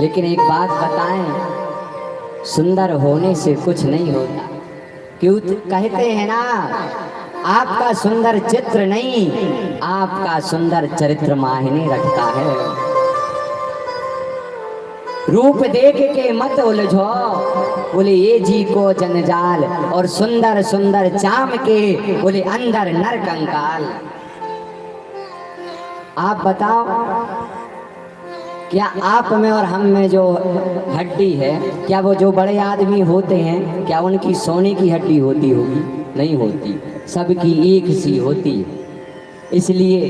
लेकिन एक बात बताएं, सुंदर होने से कुछ नहीं होता। क्यों कहते हैं ना, आपका सुंदर चित्र नहीं, आपका सुंदर चरित्र मायने रखता है। रूप देख के मत उलझो, बोले ये जी को जंजाल, और सुंदर सुंदर चाम के बोले अंदर नर कंकाल। आप बताओ, क्या आप में और हम में जो हड्डी है, क्या वो जो बड़े आदमी होते हैं, क्या उनकी सोने की हड्डी होती होगी? नहीं होती, सबकी एक सी होती है। इसलिए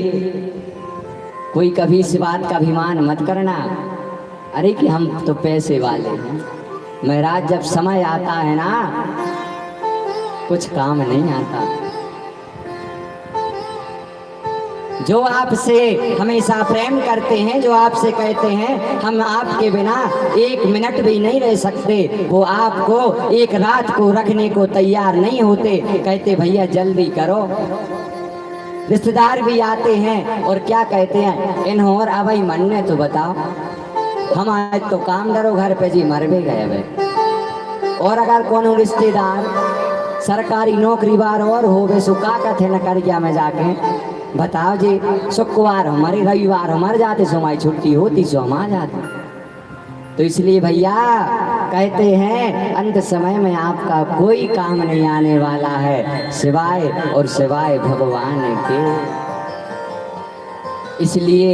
कोई कभी इस बात का अभिमान मत करना, अरे कि हम तो पैसे वाले हैं। महाराज, जब समय आता है ना, कुछ काम नहीं आता। जो आपसे हमेशा प्रेम करते हैं, जो आपसे कहते हैं हम आपके बिना एक मिनट भी नहीं रह सकते, वो आपको एक रात को रखने को तैयार नहीं होते, कहते भैया जल्दी करो। रिश्तेदार भी आते हैं और क्या कहते हैं, इन्हों और अवई मन ने तो बताओ, हम आज तो काम डरो घर पे जी मर भी गए भाई। और अगर कोनो रिश्तेदार सरकारी नौकरी बार और हो वे सुखा का थे न कर गया, मैं जाके बताओ जी, शुक्रवार हमारे रविवार हमारे जाते, सो हमारी छुट्टी होती सो हम आ जाते। तो इसलिए भैया कहते हैं, अंत समय में आपका कोई काम नहीं आने वाला है सिवाय और सिवाय भगवान के। इसलिए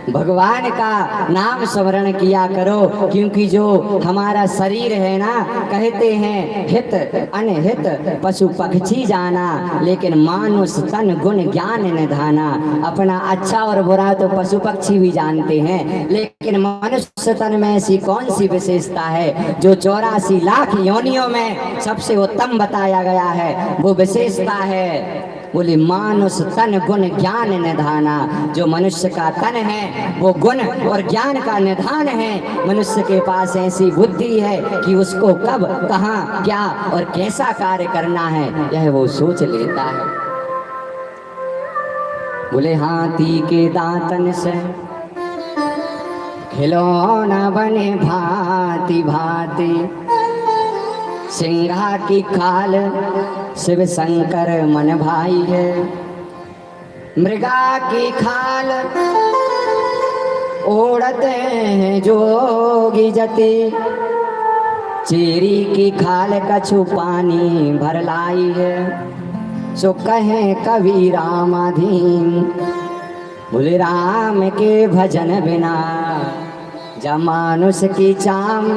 भगवान का नाम स्मरण किया करो, क्योंकि जो हमारा शरीर है ना, कहते हैं हित अनहित पशु पक्षी जाना, लेकिन मानुष तन गुण ज्ञान निधाना। अपना अच्छा और बुरा तो पशु पक्षी भी जानते हैं, लेकिन मनुष्य तन में ऐसी कौन सी विशेषता है जो 84 लाख योनियों में सबसे उत्तम बताया गया है? वो विशेषता है, बोले मानुष तन गुण ज्ञान निधाना। जो मनुष्य का तन है वो गुण और ज्ञान का निधान है। मनुष्य के पास ऐसी बुद्धि है कि उसको कब कहाँ क्या और कैसा कार्य करना है, यह वो सोच लेता है। बोले हाथी के दांतन से खिलौना बने भांति भांति, सिंघा की खाल शिव शंकर मन भाई है। मृगा की खाल ओढ़ते हैं जोगी जति, चेरी की खाल कछु पानी भर लाई है। सो कहे कवि रामाधीन, बोले राम के भजन बिना जमानुष की चाम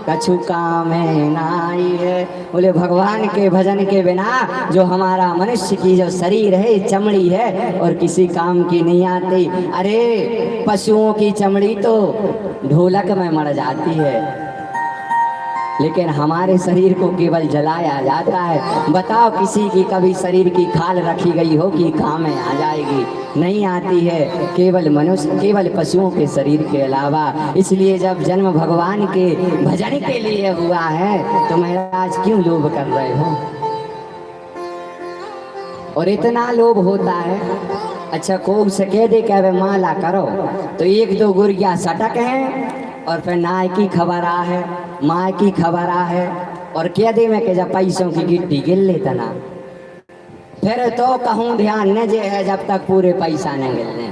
कछु काम नाई है। बोले भगवान के भजन के बिना जो हमारा मनुष्य की जो शरीर है, चमड़ी है, और किसी काम की नहीं आती। अरे पशुओं की चमड़ी तो ढोलक में मर जाती है, लेकिन हमारे शरीर को केवल जलाया जाता है। बताओ किसी की कभी शरीर की खाल रखी गई हो कि काम में आ जाएगी? नहीं आती है, केवल मनुष्य, केवल पशुओं के शरीर के अलावा। इसलिए जब जन्म भगवान के भजन के लिए हुआ है तो महाराज क्यों लोभ कर रहे हो? और इतना लोभ होता है, अच्छा कोग से कह दे कि माला करो तो एक दो गुरिया सटक है, और फिर नाय की खबर आ है, माँ की खबर आ है, और कह दे में कि जब पैसों की गिट्टी गिर लेता ना, फिर तो कहूँ ध्यान न जे है जब तक पूरे पैसा न मिलने।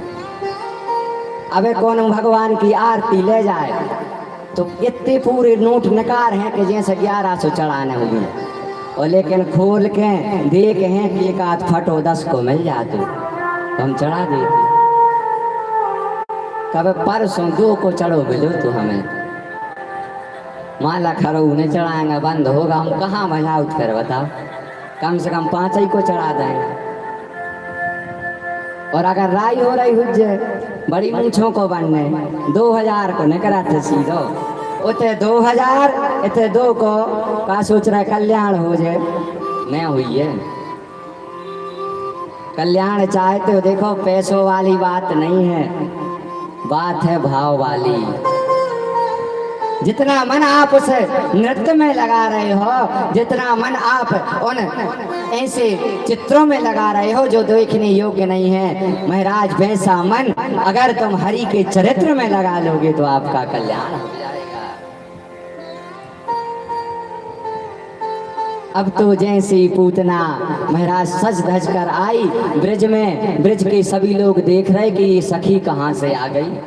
अबे कौन भगवान की आरती ले जाए तो इतने पूरे नोट नकार हैं कि जैसे 1100 चढ़ाने होंगे, और लेकिन खोल के देखे हैं कि एक आध फटो 10 को मिल जाते तो हम चढ़ा देते। कब परसों 2 को चढ़ो मिलो तो हमें माला खरो उन्हें चढ़ाएंगे, बंद होगा, हम कहाँ मजा उठ कर बताओ? कम से कम 5 ही को चढ़ा देंगे। और अगर राई हो रही हुज्जे बड़ी मूछों को बनने 2000 को निकला थे सीधो, उते 2000 इतने 2 को का सोच रहा है कल्याण हो जाए, नहीं हुई है। कल्याण चाहते हो, देखो पैसों वाली बात नहीं है, बात है भाव वाली। जितना मन आप उस नृत्य में लगा रहे हो, जितना मन आप उन ऐसे चित्रों में लगा रहे हो जो देखने योग्य नहीं है, महाराज वैसा मन अगर तुम हरि के चरित्र में लगा लोगे तो आपका कल्याण हो जाएगा। अब तो जैसे पूतना महाराज सज धज कर आई ब्रज में, ब्रज के सभी लोग देख रहे कि ये सखी कहाँ से आ गई।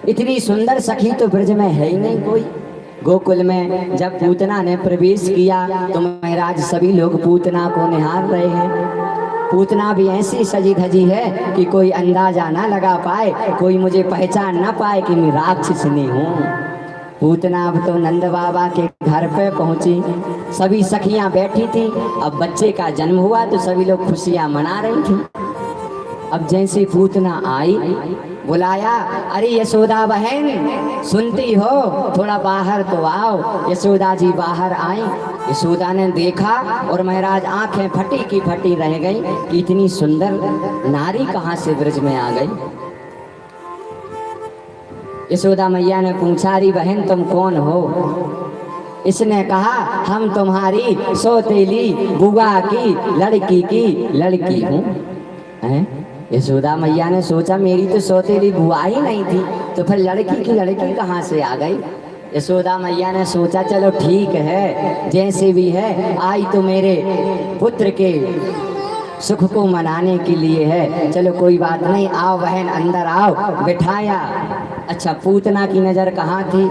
इतनी सुंदर सखी तो ब्रज में है ही नहीं कोई। गोकुल में जब पूतना ने प्रवेश किया तो महाराज सभी लोग पूतना को निहार रहे हैं। पूतना भी ऐसी सजी धजी है कि कोई अंदाजा ना लगा पाए, कोई मुझे पहचान ना पाए कि मैं राक्षसनी हूँ। पूतना अब तो नंद बाबा के घर पे पहुंची, सभी सखियां बैठी थी। अब बच्चे का जन्म हुआ तो सभी लोग खुशियां मना रही थी। अब जैसे पूतना आई बुलाया, अरे यशोदा बहन सुनती हो, थोड़ा बाहर तो आओ। यशोदा जी बाहर आई। यशोदा ने देखा और महाराज आंखें फटी की फटी रह गई कि इतनी सुंदर नारी कहाँ से ब्रज में आ गई। यशोदा मैया ने पूछा, अरे बहन तुम कौन हो? इसने कहा, हम तुम्हारी सौतेली बुआ की लड़की हूँ। यशोदा मैया ने सोचा मेरी तो सौतेली बुआ ही नहीं थी, तो फिर लड़की कहाँ से आ गई। यशोदा मैया ने सोचा चलो ठीक है, जैसे भी है आई तो मेरे पुत्र के सुख को मनाने के लिए है, चलो कोई बात नहीं, आओ बहन अंदर आओ। बिठाया। अच्छा, पूतना की नजर कहाँ थी?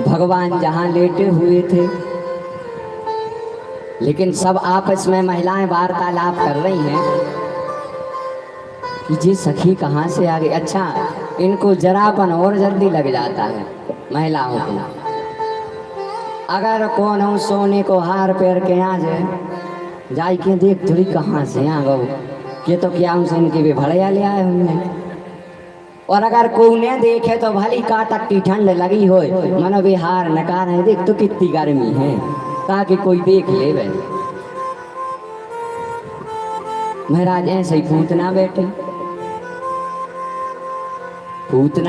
भगवान जहाँ लेटे हुए थे, लेकिन सब आपस में महिलाएं वार्तालाप कर रही हैं कि जी सखी कहाँ से आ गई। अच्छा, इनको जरापन और जल्दी लग जाता है महिलाओं को। अगर कौन हो सोने को हार पैर के आ जाए के देख थोड़ी कहाँ से आ गो, ये तो क्या उनसे इनके भी भड़िया ले आए हमने। और अगर कोई ने देखे तो भली काटक की ठंड लगी हो, मनो बिहार नकार है, देख तो कितनी गर्मी है, ताकि कोई देख ले। महाराज ऐसे ही पूतना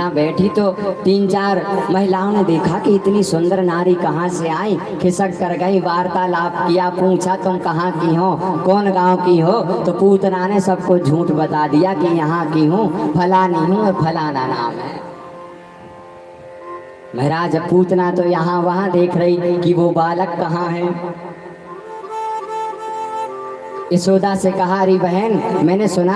बैठी तो 3-4 महिलाओं ने देखा कि इतनी सुंदर नारी कहाँ से आई, खिसक कर गई, वार्तालाप किया, पूछा तुम कहाँ की हो, कौन गांव की हो, तो पूतना ने सबको झूठ बता दिया कि यहाँ की हूँ, फलानी हूँ और फलाना नाम है। महाराज पूतना तो यहाँ वहाँ देख रही कि वो बालक कहाँ है। यशोदा से कहा, अरे बहन मैंने सुना